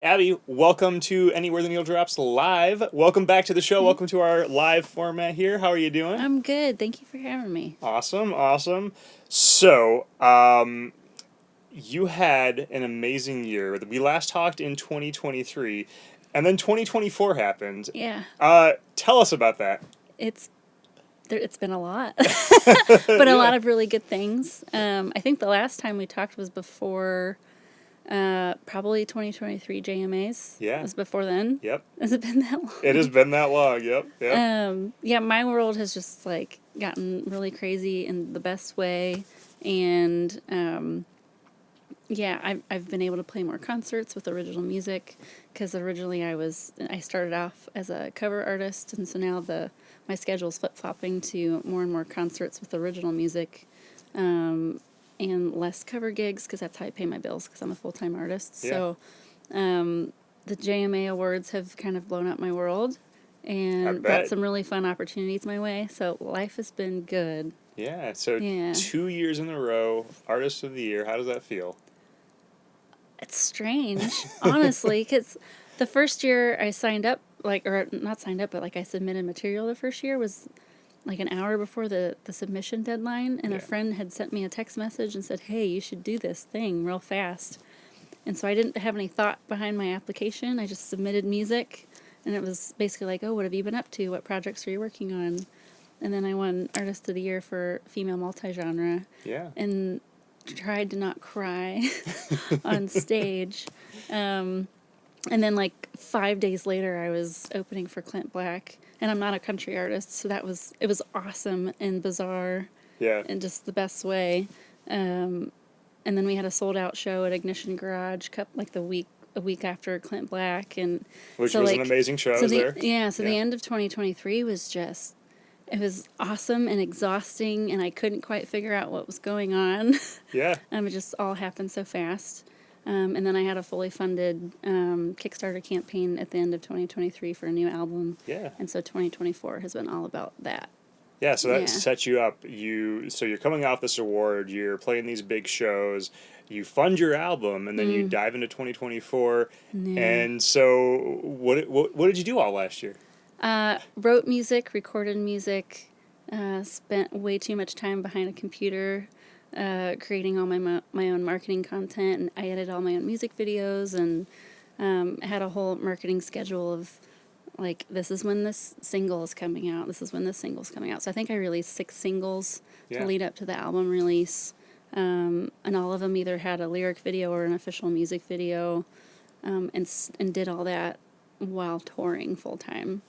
Abbie, welcome to Anywhere the Needle Drops Live. Welcome back to the show. Welcome to our live format here. How are you doing? I'm good. Thank you for having me. Awesome, awesome. So, you had an amazing year. We last talked in 2023, and then 2024 happened. Yeah. Tell us about that. It's been a lot, but a lot of really good things. I think the last time we talked was before probably 2023 JMAs. Yeah. It was before then. Yep. Has it been that long? It has been that long. Yep. Yeah, my world has just gotten really crazy in the best way, and yeah, I've been able to play more concerts with original music because originally I started off as a cover artist, and so now my schedule's flip-flopping to more and more concerts with original music. And less cover gigs because that's how I pay my bills because I'm a full-time artist. Yeah. So the JMA Awards have kind of blown up my world and brought some really fun opportunities my way. So life has been good. Yeah. So 2 years in a row, Artist of the Year. How does that feel? It's strange, honestly, because the first year I signed up, or not signed up, but I submitted material the first year was an hour before the submission deadline, and a friend had sent me a text message and said, hey, you should do this thing real fast. And so I didn't have any thought behind my application. I just submitted music, and it was basically oh, what have you been up to? What projects are you working on? And then I won Artist of the Year for Female Multi-Genre. Yeah. And tried to not cry on stage. And then 5 days later, I was opening for Clint Black. And I'm not a country artist, so it was awesome and bizarre. Yeah. In just the best way. And then we had a sold out show at Ignition Garage, a week after Clint Black, and which was an amazing show. The end of 2023 was it was awesome and exhausting, and I couldn't quite figure out what was going on. Yeah. It just all happened so fast. And then I had a fully funded Kickstarter campaign at the end of 2023 for a new album. Yeah. And so 2024 has been all about that. Yeah, so that sets you up. So you're coming off this award, you're playing these big shows, you fund your album, and then you dive into 2024. Yeah. And so what did you do all last year? Wrote music, recorded music, spent way too much time behind a computer, creating all my own marketing content, and I edited all my own music videos, and had a whole marketing schedule of this is when this single is coming out, this is when this single's coming out. So I think I released 6 singles to lead up to the album release, and all of them either had a lyric video or an official music video, and did all that while touring full time.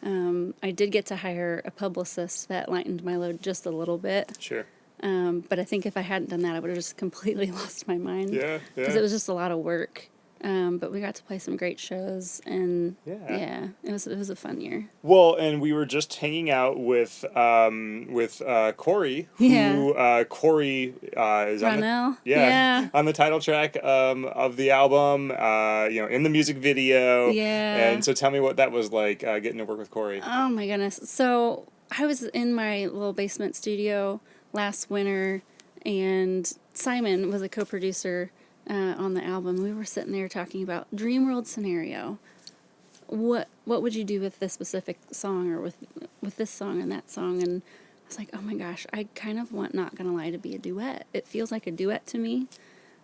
I did get to hire a publicist that lightened my load just a little bit. Sure. But I think if I hadn't done that, I would have just completely lost my mind. Yeah. Because it was just a lot of work. But we got to play some great shows, and it was a fun year. Well, and we were just hanging out with Corey, who Corey is on the title track of the album, in the music video. Yeah. And so tell me what that was like, getting to work with Corey. Oh my goodness. So I was in my little basement studio last winter, and Simon was a co-producer on the album. We were sitting there talking about dream world scenario. What would you do with this specific song, or with this song and that song? And I was like, oh my gosh, I kind of want Not Gonna Lie to be a duet. It feels like a duet to me.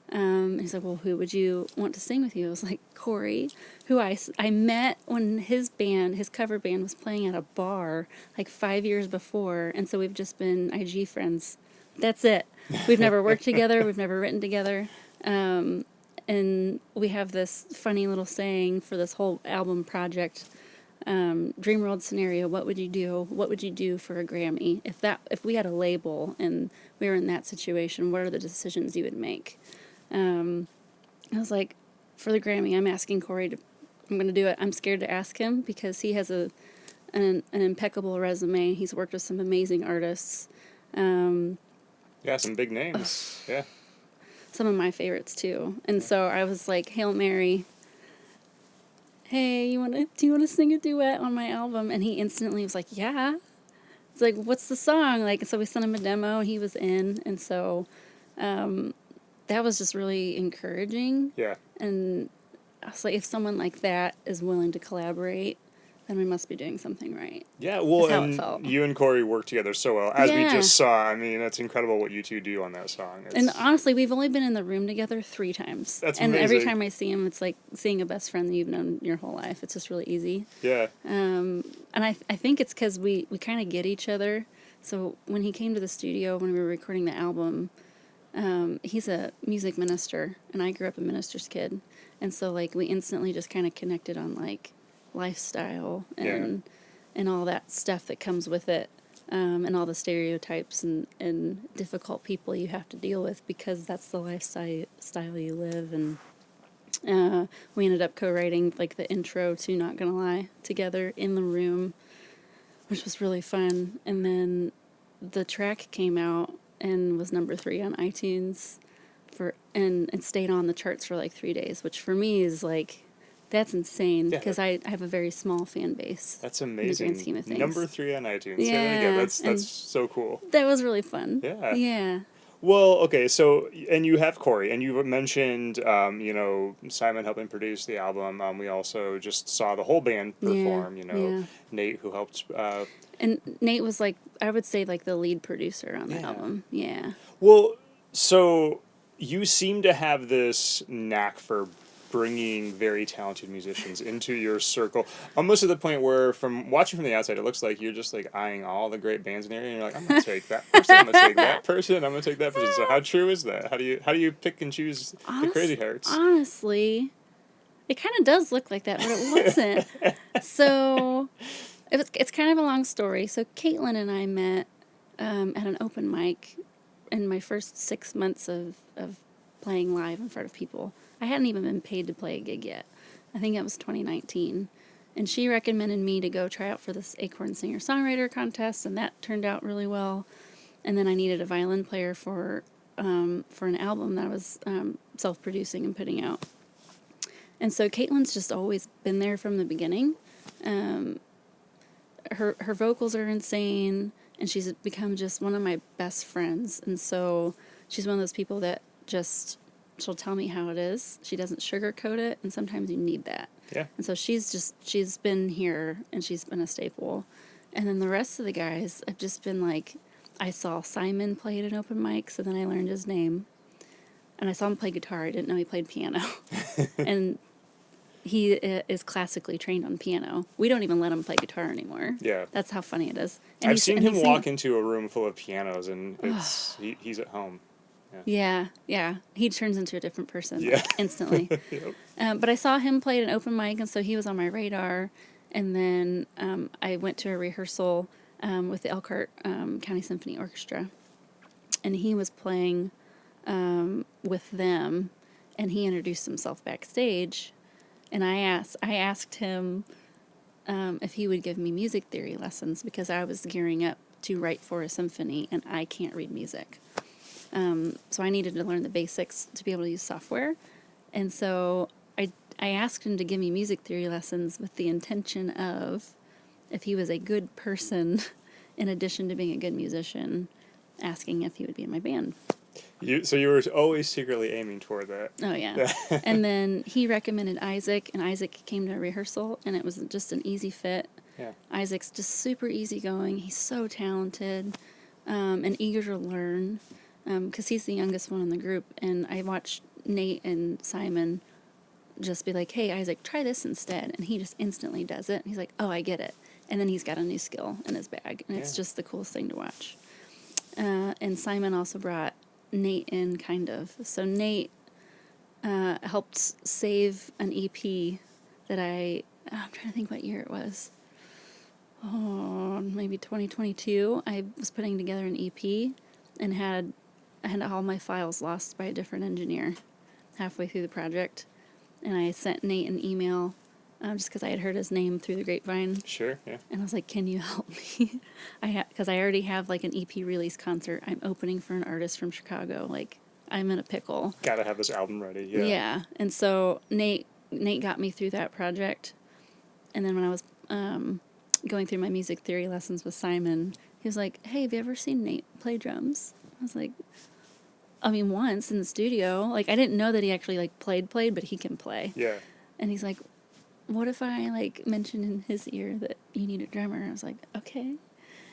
And he's like, well, who would you want to sing with you? I was like, Corey, who I met when his cover band was playing at a bar 5 years before. And so we've just been IG friends. That's it. We've never worked together. We've never written together. And we have this funny little saying for this whole album project, dream world scenario, what would you do? What would you do for a Grammy? If we had a label and we were in that situation, what are the decisions you would make? I was like, for the Grammy, I'm asking Corey I'm going to do it. I'm scared to ask him because he has an impeccable resume. He's worked with some amazing artists. Some big names. Yeah. Some of my favorites too. And so I was like, Hail Mary, hey, do you want to sing a duet on my album? And he instantly was like, yeah. It's like, what's the song? So we sent him a demo, and he was in. And so that was just really encouraging. Yeah. And I was like, if someone like that is willing to collaborate, then we must be doing something right. Yeah, well, and you and Corey work together so well. As we just saw, I mean, it's incredible what you two do on that song. And honestly, we've only been in the room together 3 times. That's amazing. And every time I see him, it's like seeing a best friend that you've known your whole life. It's just really easy. Yeah. And I think it's because we kind of get each other. So when he came to the studio, when we were recording the album, he's a music minister, and I grew up a minister's kid. And so, like, we instantly just kind of connected on, like, lifestyle and all that stuff that comes with it, and all the stereotypes and difficult people you have to deal with because that's the lifestyle you live. And we ended up co-writing, like, the intro to Not Gonna Lie together in the room, which was really fun. And then the track came out and was number 3 on iTunes and it stayed on the charts for like 3 days, which for me is like, that's insane because I have a very small fan base. That's amazing. In the grand scheme of things. Number 3 on iTunes. Yeah, that's so cool. That was really fun. Yeah. Yeah. Well, okay, so, and you have Corey, and you mentioned, Simon helping produce the album. We also just saw the whole band perform, Nate, who helped. And Nate was, like, I would say, like, the lead producer on the album. Yeah. Well, so you seem to have this knack for bringing very talented musicians into your circle, almost to the point where, from watching from the outside, it looks like you're just like eyeing all the great bands in the area, and you're like, I'm gonna take that person, I'm gonna take that person, I'm gonna take that person. So how true is that? How do you pick and choose the crazy hearts? Honestly, it kind of does look like that, but it wasn't. So it's kind of a long story. So Caitlin and I met at an open mic in my first 6 months of playing live in front of people. I hadn't even been paid to play a gig yet. I think it was 2019. And she recommended me to go try out for this Acorn Singer-Songwriter contest, and that turned out really well. And then I needed a violin player for an album that I was self-producing and putting out. And so Caitlin's just always been there from the beginning. Her vocals are insane, and she's become just one of my best friends. And so she's one of those people that just... she'll tell me how it is. She doesn't sugarcoat it, and sometimes you need that. Yeah. And so she's been here, and she's been a staple. And then the rest of the guys, I've just been like, I saw Simon play at an open mic, so then I learned his name. And I saw him play guitar. I didn't know he played piano. And he is classically trained on piano. We don't even let him play guitar anymore. Yeah. That's how funny it is. And I've seen him walk into a room full of pianos, and he's at home. Yeah. He turns into a different person instantly. Yep. But I saw him play at an open mic, and so he was on my radar. And then I went to a rehearsal with the Elkhart County Symphony Orchestra, and he was playing with them, and he introduced himself backstage. And I asked him if he would give me music theory lessons because I was gearing up to write for a symphony, and I can't read music. So I needed to learn the basics to be able to use software. And so I asked him to give me music theory lessons with the intention of, if he was a good person, in addition to being a good musician, asking if he would be in my band. So you were always secretly aiming toward that. Oh, yeah. And then he recommended Isaac, and Isaac came to a rehearsal, and it was just an easy fit. Yeah. Isaac's just super easygoing. He's so talented and eager to learn. Because he's the youngest one in the group, and I watched Nate and Simon just be like, hey, Isaac, try this instead, and he just instantly does it. He's like, oh, I get it. And then he's got a new skill in his bag, and it's just the coolest thing to watch. And Simon also brought Nate in, kind of. So Nate helped save an EP that I'm trying to think what year it was. Oh, maybe 2022. I was putting together an EP and I had all my files lost by a different engineer halfway through the project. And I sent Nate an email just because I had heard his name through the grapevine. Sure, yeah. And I was like, can you help me? Because I already have like an EP release concert. I'm opening for an artist from Chicago. Like, I'm in a pickle. Gotta have this album ready, yeah. Yeah. And so Nate got me through that project. And then when I was going through my music theory lessons with Simon, he was like, hey, have you ever seen Nate play drums? I was like... once in the studio. Like, I didn't know that he actually, like, played, but he can play. Yeah. And he's like, what if I, like, mention in his ear that you need a drummer? I was like, okay.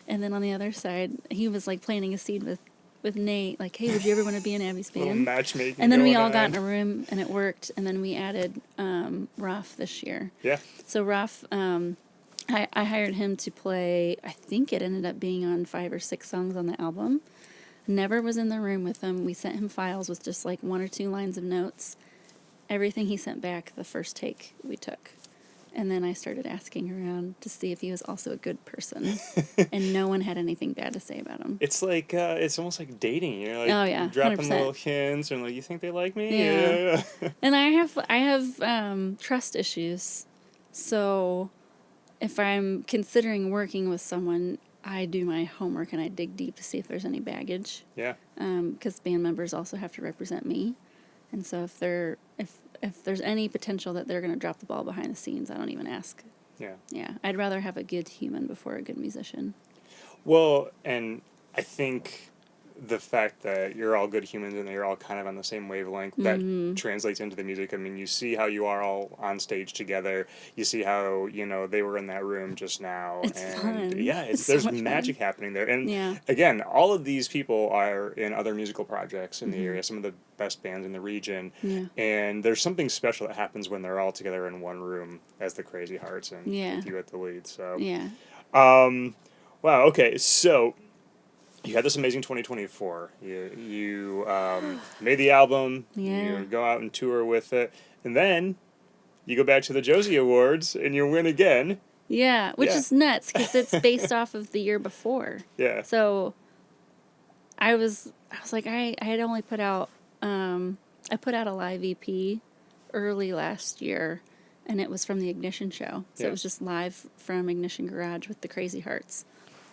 And then on the other side, he was, like, planting a seed with Nate, like, hey, would you ever want to be in Abbie's band? Little matchmaking. And then we all got in a room, and it worked. And then we added Ralph this year. Yeah. So Ralph, I hired him to play, I think it ended up being on 5 or 6 songs on the album. Never was in the room with him. We sent him files with just, like, 1 or 2 lines of notes. Everything he sent back, the first take we took. And then I started asking around to see if he was also a good person. And no one had anything bad to say about him. It's like, it's almost like dating. You're like, oh, yeah, dropping 100%. little hints and like, you think they like me? Yeah. And I have trust issues. So if I'm considering working with someone, I do my homework and I dig deep to see if there's any baggage. Yeah. Because band members also have to represent me. And so if there's any potential that they're going to drop the ball behind the scenes, I don't even ask. Yeah. Yeah. I'd rather have a good human before a good musician. Well, and I think the fact that you're all good humans and that you're all kind of on the same wavelength, that translates into the music. I mean, you see how you are all on stage together. You see how, they were in that room just now. It's fun. Yeah, It's there's so much magic fun. happening there. And again, all of these people are in other musical projects in the area, some of the best bands in the region. Yeah. And there's something special that happens when they're all together in one room as the Crazy Hearts and with you at the lead. So yeah. Wow, okay, so you had this amazing 2024. You made the album, you go out and tour with it, and then you go back to the Josie Awards and you win again. Yeah, which is nuts because it's based off of the year before. Yeah. So I was like, I had only put out, I put out a live EP early last year, and it was from the Ignition show. So it was just live from Ignition Garage with the Crazy Hearts.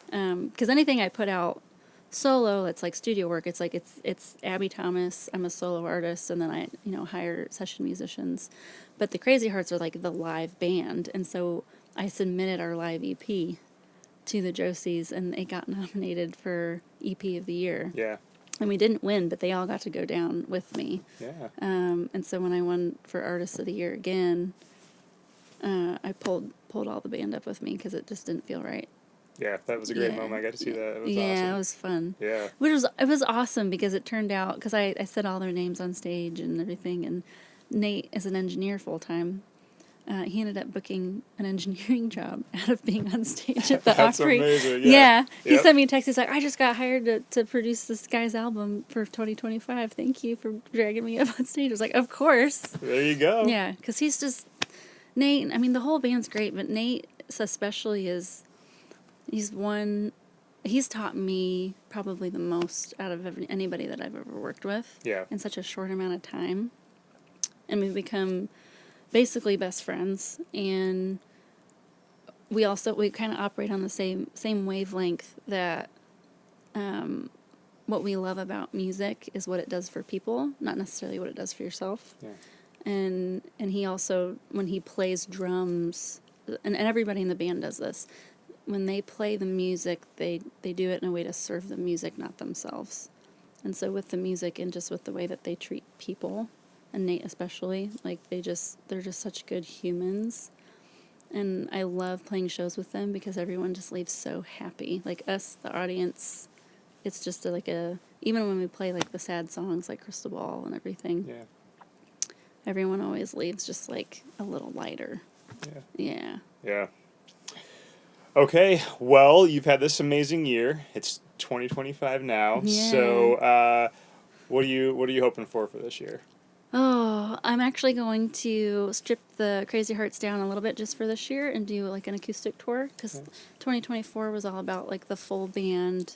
Because anything I put out solo, it's like studio work. It's like it's Abbie Thomas. I'm a solo artist, and then I hire session musicians. But the Crazy Hearts are like the live band, and so I submitted our live EP to the Josies, and it got nominated for EP of the Year. Yeah. And we didn't win, but they all got to go down with me. Yeah. And so when I won for Artist of the Year again, I pulled all the band up with me because it just didn't feel right. Yeah, that was a great moment. I got to see that. It was awesome. Yeah, it was fun. Yeah. It was awesome because it turned out, because I said all their names on stage and everything, and Nate is an engineer full-time. He ended up booking an engineering job out of being on stage at the That's Opry. amazing. Yeah. He sent me a text. He's like, I just got hired to produce this guy's album for 2025. Thank you for dragging me up on stage. I was like, of course. There you go. Yeah, because he's just, Nate, I mean, the whole band's great, but Nate especially he's taught me probably the most out of anybody that I've ever worked with. Yeah. In such a short amount of time. And we've become basically best friends, and we kind of operate on the same wavelength that what we love about music is what it does for people, not necessarily what it does for yourself. Yeah. And he also, when he plays drums, and everybody in the band does this, when they play the music, they do it in a way to serve the music, not themselves. And so with the music and just with the way that they treat people, and Nate especially, like they're just such good humans. And I love playing shows with them because everyone just leaves so happy. Like us, the audience, it's just even when we play like the sad songs like Crystal Ball and everything, everyone always leaves just like a little lighter. Yeah. Yeah. Okay, well, you've had this amazing year. It's 2025 now. Yeah. So what are you hoping for this year? Oh, I'm actually going to strip the Crazy Hearts down a little bit just for this year and do like an acoustic tour, because 2024 was all about like the full band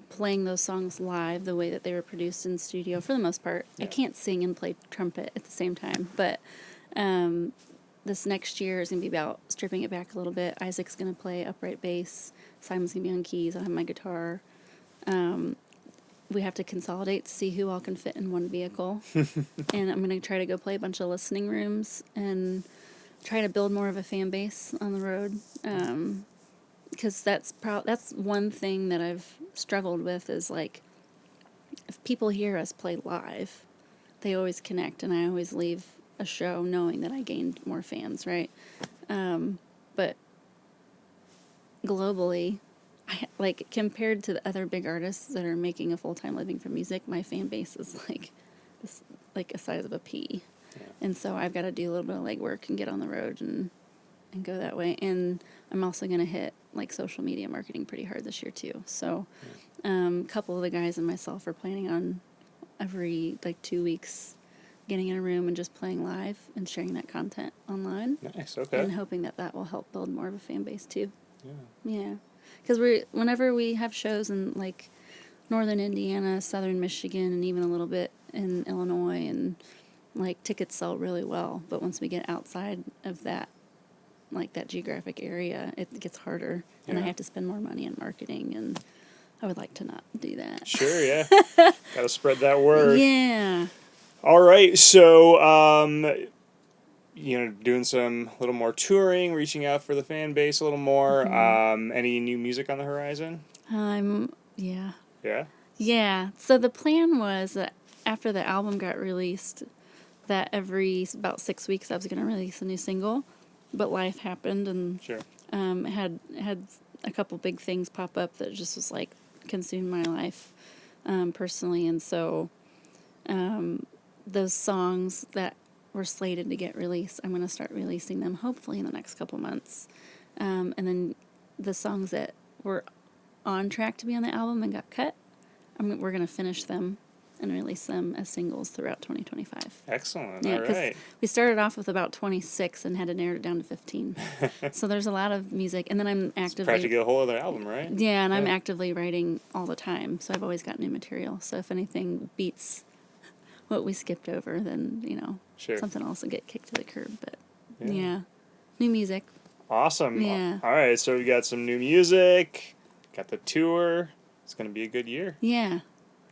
playing those songs live the way that they were produced in studio for the most part. I can't sing and play trumpet at the same time, but this next year is going to be about stripping it back a little bit. Isaac's going to play upright bass. Simon's going to be on keys. I'll have my guitar. We have to consolidate to see who all can fit in one vehicle. And I'm going to try to go play a bunch of listening rooms and try to build more of a fan base on the road. Because that's one thing that I've struggled with is like, if people hear us play live, they always connect, and I always leave a show knowing that I gained more fans, right? But globally, like compared to the other big artists that are making a full-time living from music, my fan base is like a size of a pea. Yeah. And so I've got to do a little bit of legwork and get on the road and go that way. And I'm also going to hit like social media marketing pretty hard this year too. So a couple of the guys and myself are planning on every like 2 weeks getting in a room and just playing live and sharing that content online. Nice, okay. And hoping that will help build more of a fan base too. Yeah. Because whenever we have shows in like northern Indiana, southern Michigan, and even a little bit in Illinois, and like tickets sell really well. But once we get outside of that, like that geographic area, it gets harder, and I have to spend more money on marketing, and I would like to not do that. Sure, yeah. Got to spread that word. Yeah. All right, so doing some little more touring, reaching out for the fan base a little more. Mm-hmm. Any new music on the horizon? Yeah. Yeah? Yeah. So the plan was that after the album got released, that every about 6 weeks I was going to release a new single, but life happened and sure. Had a couple big things pop up that just was like consumed my life personally, and so those songs that were slated to get released, I'm going to start releasing them hopefully in the next couple months. And then the songs that were on track to be on the album and got cut, we're going to finish them and release them as singles throughout 2025. Excellent. Yeah, all right. We started off with about 26 and had to narrow it down to 15. So there's a lot of music. And then I'm actively... It's practically a whole other album, right? Yeah, and I'm actively writing all the time. So I've always got new material. So if anything beats what we skipped over, then, sure. something else will get kicked to the curb. But, yeah. New music. Awesome. Yeah. All right, so we got some new music, got the tour. It's going to be a good year. Yeah.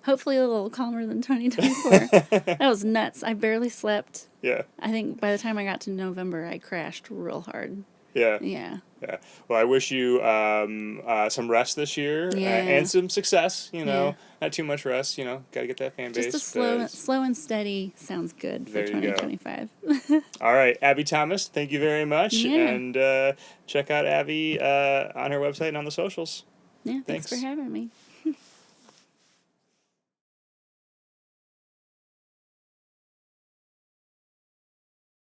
Hopefully a little calmer than 2024. That was nuts. I barely slept. Yeah. I think by the time I got to November, I crashed real hard. Yeah. Yeah. Yeah. Well, I wish you some rest this year and some success, Not too much rest, got to get that fan base. Just a slow and steady sounds good for 2025. All right. Abbie Thomas, thank you very much. Yeah. And check out Abbie on her website and on the socials. Yeah, thanks for having me.